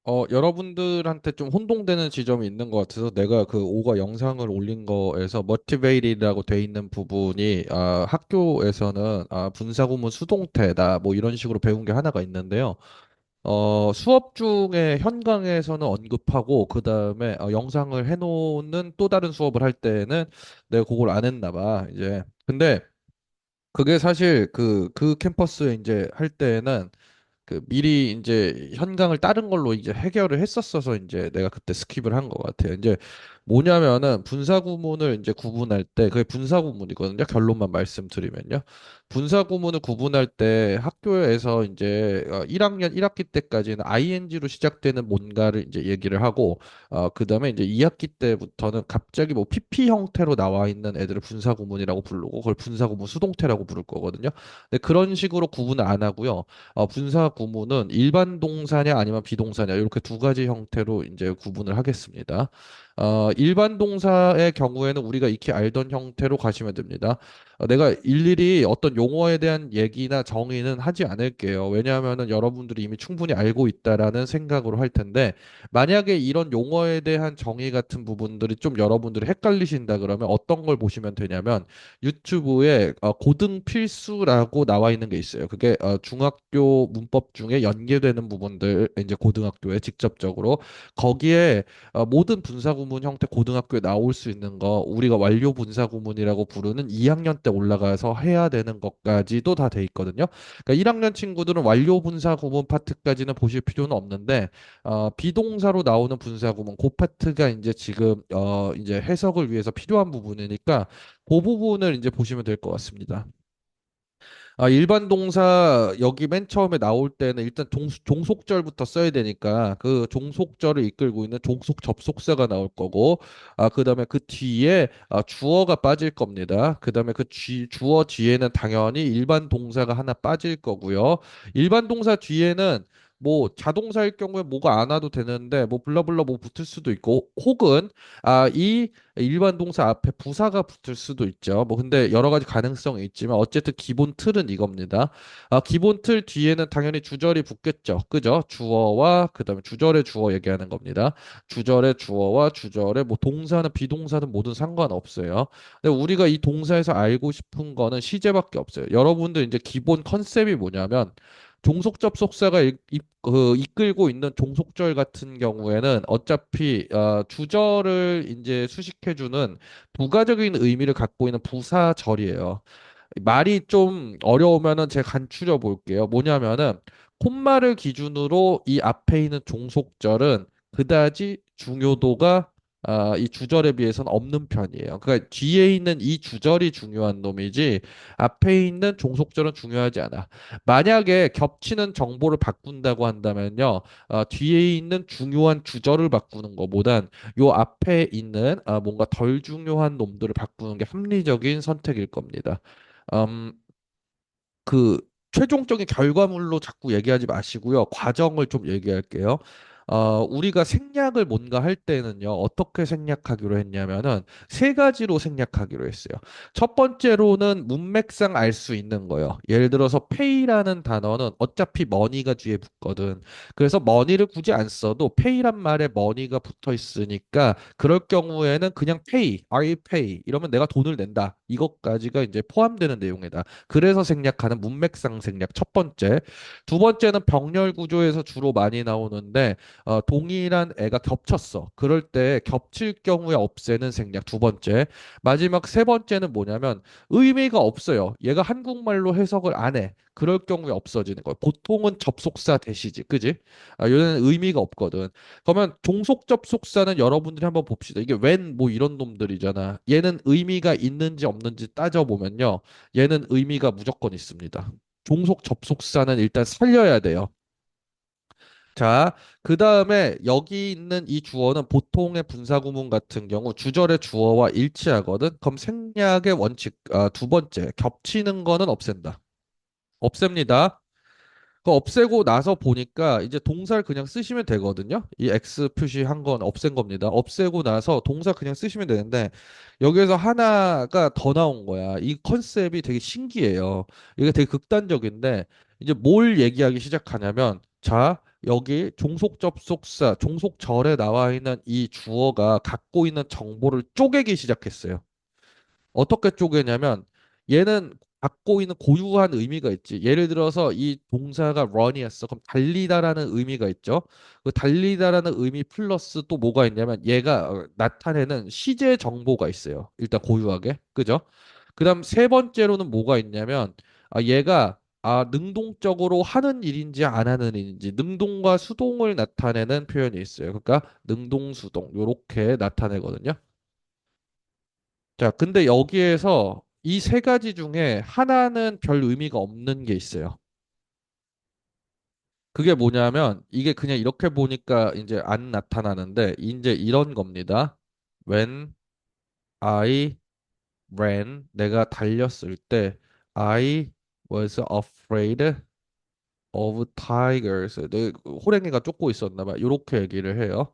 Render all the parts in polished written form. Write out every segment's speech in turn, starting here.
여러분들한테 좀 혼동되는 지점이 있는 것 같아서 내가 그 오가 영상을 올린 거에서 motivated라고 돼 있는 부분이 학교에서는 분사구문 수동태다 뭐 이런 식으로 배운 게 하나가 있는데요. 수업 중에 현강에서는 언급하고 그다음에 영상을 해놓는 또 다른 수업을 할 때는 내가 그걸 안 했나 봐. 이제 근데 그게 사실 그 캠퍼스에 이제 할 때는 그 미리 이제 현강을 다른 걸로 이제 해결을 했었어서 이제 내가 그때 스킵을 한 것 같아요. 이제 뭐냐면은 분사 구문을 이제 구분할 때 그게 분사 구문이거든요. 결론만 말씀드리면요. 분사 구문을 구분할 때 학교에서 이제 1학년 1학기 때까지는 ing로 시작되는 뭔가를 이제 얘기를 하고 그다음에 이제 2학기 때부터는 갑자기 뭐 pp 형태로 나와 있는 애들을 분사 구문이라고 부르고 그걸 분사 구문 수동태라고 부를 거거든요. 근데 그런 식으로 구분을 안 하고요. 분사 구문은 일반 동사냐 아니면 비동사냐 이렇게 두 가지 형태로 이제 구분을 하겠습니다. 일반 동사의 경우에는 우리가 익히 알던 형태로 가시면 됩니다. 내가 일일이 어떤 용어에 대한 얘기나 정의는 하지 않을게요. 왜냐하면은 여러분들이 이미 충분히 알고 있다라는 생각으로 할 텐데 만약에 이런 용어에 대한 정의 같은 부분들이 좀 여러분들이 헷갈리신다 그러면 어떤 걸 보시면 되냐면 유튜브에 고등 필수라고 나와 있는 게 있어요. 그게 중학교 문법 중에 연계되는 부분들 이제 고등학교에 직접적으로 거기에 모든 분사구문 형태 고등학교에 나올 수 있는 거 우리가 완료 분사구문이라고 부르는 2학년 때 올라가서 해야 되는 것까지도 다 돼 있거든요. 그러니까 1학년 친구들은 완료 분사구문 파트까지는 보실 필요는 없는데 비동사로 나오는 분사구문 그 파트가 이제 지금 이제 해석을 위해서 필요한 부분이니까 그 부분을 이제 보시면 될 것 같습니다. 일반 동사 여기 맨 처음에 나올 때는 일단 종속절부터 써야 되니까 그 종속절을 이끌고 있는 종속 접속사가 나올 거고 그다음에 그 뒤에 주어가 빠질 겁니다. 그다음에 그 주어 뒤에는 당연히 일반 동사가 하나 빠질 거고요. 일반 동사 뒤에는 뭐 자동사일 경우에 뭐가 안 와도 되는데 뭐 블라블라 뭐 붙을 수도 있고 혹은 이 일반 동사 앞에 부사가 붙을 수도 있죠. 뭐 근데 여러 가지 가능성이 있지만 어쨌든 기본 틀은 이겁니다. 기본 틀 뒤에는 당연히 주절이 붙겠죠. 그죠? 주어와 그다음에 주절의 주어 얘기하는 겁니다. 주절의 주어와 주절의 뭐 동사는 비동사는 모든 상관없어요. 근데 우리가 이 동사에서 알고 싶은 거는 시제밖에 없어요. 여러분들 이제 기본 컨셉이 뭐냐면 종속 접속사가 이끌고 있는 종속절 같은 경우에는 어차피 주절을 이제 수식해주는 부가적인 의미를 갖고 있는 부사절이에요. 말이 좀 어려우면은 제가 간추려 볼게요. 뭐냐면은 콤마를 기준으로 이 앞에 있는 종속절은 그다지 중요도가 이 주절에 비해서는 없는 편이에요. 그러니까 뒤에 있는 이 주절이 중요한 놈이지 앞에 있는 종속절은 중요하지 않아. 만약에 겹치는 정보를 바꾼다고 한다면요, 뒤에 있는 중요한 주절을 바꾸는 것보단 요 앞에 있는 뭔가 덜 중요한 놈들을 바꾸는 게 합리적인 선택일 겁니다. 음, 그 최종적인 결과물로 자꾸 얘기하지 마시고요. 과정을 좀 얘기할게요. 우리가 생략을 뭔가 할 때는요, 어떻게 생략하기로 했냐면은 세 가지로 생략하기로 했어요. 첫 번째로는 문맥상 알 수 있는 거예요. 예를 들어서 pay라는 단어는 어차피 money가 뒤에 붙거든. 그래서 money를 굳이 안 써도 pay란 말에 money가 붙어 있으니까 그럴 경우에는 그냥 pay, I pay 이러면 내가 돈을 낸다. 이것까지가 이제 포함되는 내용이다. 그래서 생략하는 문맥상 생략 첫 번째. 두 번째는 병렬 구조에서 주로 많이 나오는데 동일한 애가 겹쳤어. 그럴 때 겹칠 경우에 없애는 생략 두 번째. 마지막 세 번째는 뭐냐면 의미가 없어요. 얘가 한국말로 해석을 안 해. 그럴 경우에 없어지는 거예요. 보통은 접속사 대시지, 그지? 얘는 의미가 없거든. 그러면 종속 접속사는 여러분들이 한번 봅시다. 이게 웬 뭐 이런 놈들이잖아. 얘는 의미가 있는지 없는지 따져보면요. 얘는 의미가 무조건 있습니다. 종속 접속사는 일단 살려야 돼요. 자, 그 다음에 여기 있는 이 주어는 보통의 분사구문 같은 경우 주절의 주어와 일치하거든. 그럼 생략의 원칙, 두 번째, 겹치는 거는 없앤다. 없앱니다. 그 없애고 나서 보니까 이제 동사를 그냥 쓰시면 되거든요. 이 X 표시한 건 없앤 겁니다. 없애고 나서 동사 그냥 쓰시면 되는데 여기에서 하나가 더 나온 거야. 이 컨셉이 되게 신기해요. 이게 되게 극단적인데 이제 뭘 얘기하기 시작하냐면 자, 여기 종속 접속사, 종속절에 나와 있는 이 주어가 갖고 있는 정보를 쪼개기 시작했어요. 어떻게 쪼개냐면 얘는 갖고 있는 고유한 의미가 있지. 예를 들어서 이 동사가 run이었어. 그럼 달리다라는 의미가 있죠. 그 달리다라는 의미 플러스 또 뭐가 있냐면 얘가 나타내는 시제 정보가 있어요. 일단 고유하게. 그죠? 그다음 세 번째로는 뭐가 있냐면 얘가 능동적으로 하는 일인지 안 하는 일인지 능동과 수동을 나타내는 표현이 있어요. 그러니까 능동수동 요렇게 나타내거든요. 자, 근데 여기에서 이 세 가지 중에 하나는 별 의미가 없는 게 있어요. 그게 뭐냐면 이게 그냥 이렇게 보니까 이제 안 나타나는데 이제 이런 겁니다. When I ran 내가 달렸을 때 I was afraid of tigers. 호랭이가 쫓고 있었나 봐. 이렇게 얘기를 해요.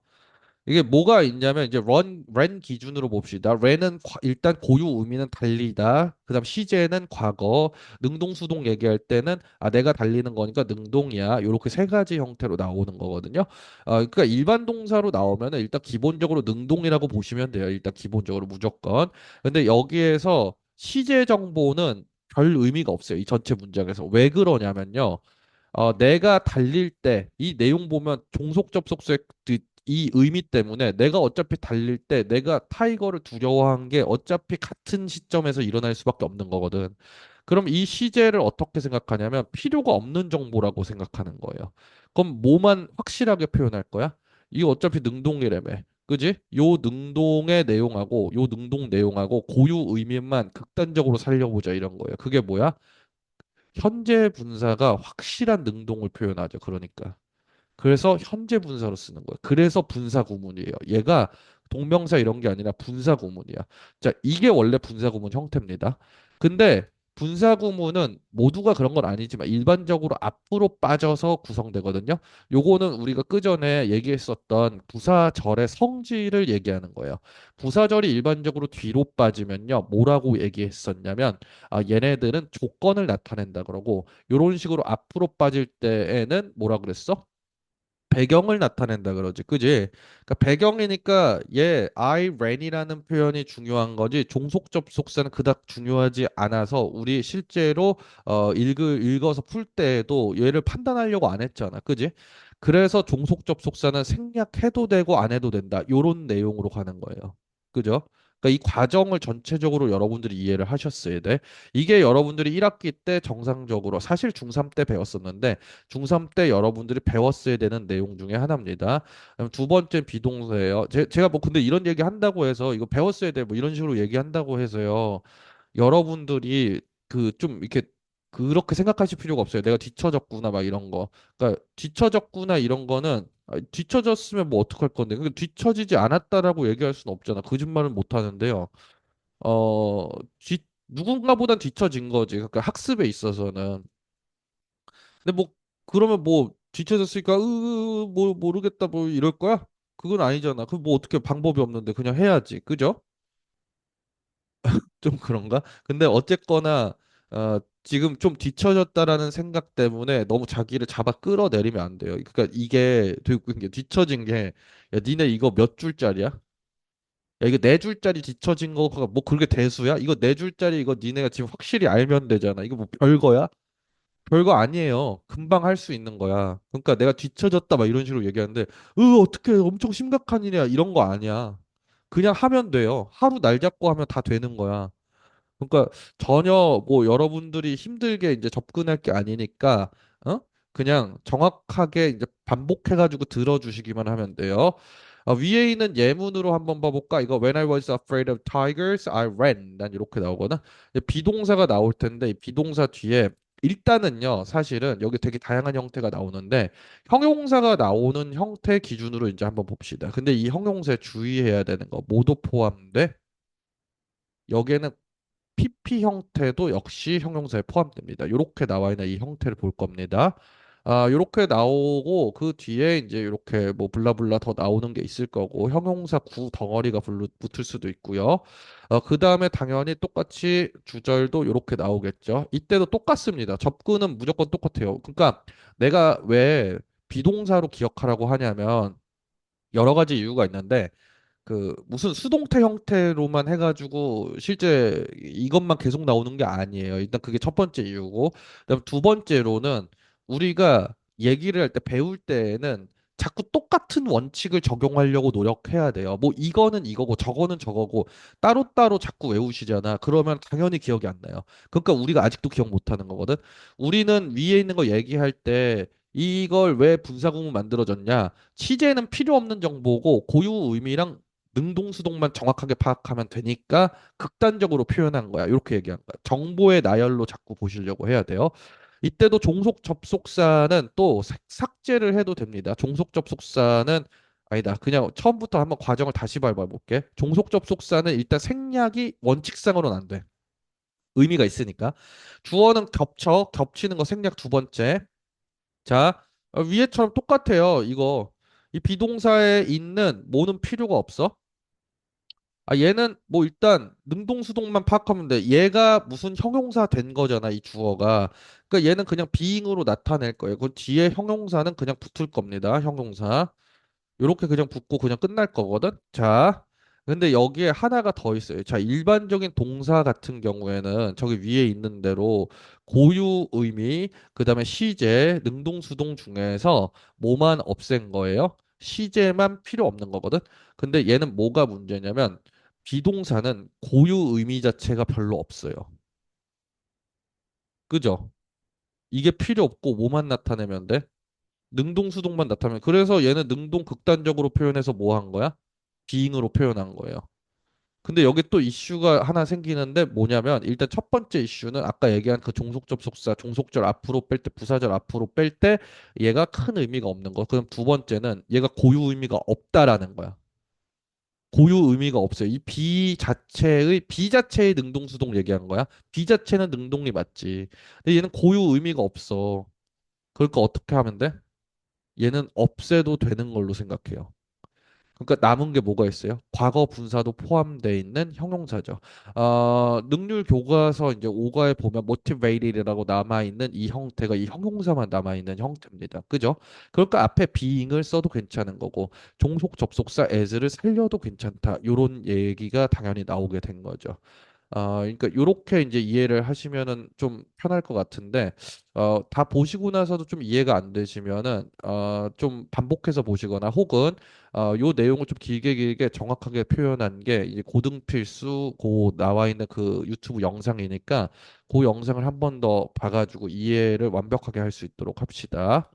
이게 뭐가 있냐면 이제 ran 기준으로 봅시다. run은 일단 고유 의미는 달리다. 그다음 시제는 과거. 능동수동 얘기할 때는 내가 달리는 거니까 능동이야. 이렇게 세 가지 형태로 나오는 거거든요. 그러니까 일반 동사로 나오면은 일단 기본적으로 능동이라고 보시면 돼요. 일단 기본적으로 무조건. 근데 여기에서 시제 정보는 별 의미가 없어요. 이 전체 문장에서. 왜 그러냐면요. 내가 달릴 때 이 내용 보면 종속 접속사의 이 의미 때문에 내가 어차피 달릴 때 내가 타이거를 두려워한 게 어차피 같은 시점에서 일어날 수밖에 없는 거거든. 그럼 이 시제를 어떻게 생각하냐면 필요가 없는 정보라고 생각하는 거예요. 그럼 뭐만 확실하게 표현할 거야? 이거 어차피 능동이라며. 그지? 요 능동의 내용하고 요 능동 내용하고 고유 의미만 극단적으로 살려보자 이런 거예요. 그게 뭐야? 현재 분사가 확실한 능동을 표현하죠. 그러니까. 그래서 현재 분사로 쓰는 거예요. 그래서 분사 구문이에요. 얘가 동명사 이런 게 아니라 분사 구문이야. 자, 이게 원래 분사 구문 형태입니다. 근데 분사 구문은 모두가 그런 건 아니지만 일반적으로 앞으로 빠져서 구성되거든요. 요거는 우리가 그전에 얘기했었던 부사절의 성질을 얘기하는 거예요. 부사절이 일반적으로 뒤로 빠지면요. 뭐라고 얘기했었냐면 얘네들은 조건을 나타낸다 그러고 요런 식으로 앞으로 빠질 때에는 뭐라 그랬어? 배경을 나타낸다 그러지, 그지? 그러니까 배경이니까 얘 I ran이라는 표현이 중요한 거지 종속 접속사는 그닥 중요하지 않아서 우리 실제로 읽어서 풀 때에도 얘를 판단하려고 안 했잖아, 그지? 그래서 종속 접속사는 생략해도 되고 안 해도 된다 요런 내용으로 가는 거예요, 그죠? 그러니까 이 과정을 전체적으로 여러분들이 이해를 하셨어야 돼. 이게 여러분들이 1학기 때 정상적으로 사실 중3 때 배웠었는데 중3 때 여러분들이 배웠어야 되는 내용 중에 하나입니다. 그럼 두 번째 비동사예요. 제가 뭐 근데 이런 얘기 한다고 해서 이거 배웠어야 돼 뭐 이런 식으로 얘기한다고 해서요. 여러분들이 그 좀 이렇게 그렇게 생각하실 필요가 없어요. 내가 뒤처졌구나 막 이런 거. 그러니까 뒤처졌구나 이런 거는 뒤처졌으면 뭐 어떡할 건데. 그 뒤처지지 않았다라고 얘기할 수는 없잖아. 거짓말은 못 하는데요. 어, 누군가보단 뒤처진 거지. 그러니까 학습에 있어서는. 근데 뭐 그러면 뭐 뒤쳐졌으니까 뭐 모르겠다 뭐 이럴 거야? 그건 아니잖아. 그 뭐 어떻게 방법이 없는데 그냥 해야지. 그죠? 좀 그런가? 근데 어쨌거나 지금 좀 뒤쳐졌다라는 생각 때문에 너무 자기를 잡아 끌어내리면 안 돼요. 그러니까 이게 되게 웃긴 게 뒤쳐진 게 야, 니네 이거 몇 줄짜리야? 야, 이거 네 줄짜리 뒤쳐진 거가 뭐 그렇게 대수야? 이거 네 줄짜리 이거 니네가 지금 확실히 알면 되잖아. 이거 뭐 별거야? 별거 아니에요. 금방 할 수 있는 거야. 그러니까 내가 뒤처졌다 막 이런 식으로 얘기하는데, 어떻게 엄청 심각한 일이야. 이런 거 아니야. 그냥 하면 돼요. 하루 날 잡고 하면 다 되는 거야. 그러니까 전혀 뭐 여러분들이 힘들게 이제 접근할 게 아니니까, 어? 그냥 정확하게 이제 반복해가지고 들어주시기만 하면 돼요. 위에 있는 예문으로 한번 봐볼까? 이거 When I was afraid of tigers, I ran. 난 이렇게 나오거든. 이제 비동사가 나올 텐데 이 비동사 뒤에 일단은요, 사실은 여기 되게 다양한 형태가 나오는데 형용사가 나오는 형태 기준으로 이제 한번 봅시다. 근데 이 형용사에 주의해야 되는 거 모두 포함돼. 여기에는 PP 형태도 역시 형용사에 포함됩니다. 이렇게 나와 있는 이 형태를 볼 겁니다. 이렇게 나오고 그 뒤에 이제 이렇게 뭐 블라블라 더 나오는 게 있을 거고 형용사 구 덩어리가 붙을 수도 있고요. 그 다음에 당연히 똑같이 주절도 이렇게 나오겠죠. 이때도 똑같습니다. 접근은 무조건 똑같아요. 그러니까 내가 왜 비동사로 기억하라고 하냐면 여러 가지 이유가 있는데 그 무슨 수동태 형태로만 해가지고 실제 이것만 계속 나오는 게 아니에요. 일단 그게 첫 번째 이유고, 그다음 두 번째로는 우리가 얘기를 할 때 배울 때에는 자꾸 똑같은 원칙을 적용하려고 노력해야 돼요. 뭐 이거는 이거고 저거는 저거고 따로따로 자꾸 외우시잖아. 그러면 당연히 기억이 안 나요. 그러니까 우리가 아직도 기억 못 하는 거거든. 우리는 위에 있는 거 얘기할 때 이걸 왜 분사구문 만들어졌냐? 취재는 필요 없는 정보고 고유 의미랑 능동수동만 정확하게 파악하면 되니까 극단적으로 표현한 거야. 이렇게 얘기한 거야. 정보의 나열로 자꾸 보시려고 해야 돼요. 이때도 종속 접속사는 또 삭제를 해도 됩니다. 종속 접속사는 아니다. 그냥 처음부터 한번 과정을 다시 밟아볼게. 종속 접속사는 일단 생략이 원칙상으로는 안 돼. 의미가 있으니까. 주어는 겹치는 거 생략 두 번째. 자, 위에처럼 똑같아요. 이거. 이 비동사에 있는 뭐는 필요가 없어. 얘는 뭐 일단 능동수동만 파악하면 돼. 얘가 무슨 형용사 된 거잖아, 이 주어가. 그러니까 얘는 그냥 being으로 나타낼 거예요. 그 뒤에 형용사는 그냥 붙을 겁니다. 형용사. 요렇게 그냥 붙고 그냥 끝날 거거든. 자, 근데 여기에 하나가 더 있어요. 자, 일반적인 동사 같은 경우에는 저기 위에 있는 대로 고유 의미, 그다음에 시제, 능동수동 중에서 뭐만 없앤 거예요? 시제만 필요 없는 거거든. 근데 얘는 뭐가 문제냐면 비동사는 고유 의미 자체가 별로 없어요. 그죠? 이게 필요 없고 뭐만 나타내면 돼? 능동수동만 나타내면. 그래서 얘는 능동 극단적으로 표현해서 뭐 한 거야? 비잉으로 표현한 거예요. 근데 여기 또 이슈가 하나 생기는데 뭐냐면 일단 첫 번째 이슈는 아까 얘기한 그 종속 접속사 종속절 앞으로 뺄 때 부사절 앞으로 뺄 때 얘가 큰 의미가 없는 거. 그럼 두 번째는 얘가 고유 의미가 없다라는 거야. 고유 의미가 없어요. 이 비 자체의 능동수동 얘기한 거야. 비 자체는 능동이 맞지. 근데 얘는 고유 의미가 없어. 그러니까 어떻게 하면 돼? 얘는 없애도 되는 걸로 생각해요. 그러니까 남은 게 뭐가 있어요? 과거 분사도 포함되어 있는 형용사죠. 능률 교과서 이제 5과에 보면 motivated라고 남아 있는 이 형태가 이 형용사만 남아 있는 형태입니다. 그죠? 그러니까 앞에 being을 써도 괜찮은 거고 종속 접속사 as를 살려도 괜찮다. 이런 얘기가 당연히 나오게 된 거죠. 그러니까 요렇게 이제 이해를 하시면은 좀 편할 것 같은데, 다 보시고 나서도 좀 이해가 안 되시면은, 좀 반복해서 보시거나 혹은, 요 내용을 좀 길게 정확하게 표현한 게 이제 고등필수 고 나와 있는 그 유튜브 영상이니까 그 영상을 한 번 더 봐가지고 이해를 완벽하게 할 수 있도록 합시다.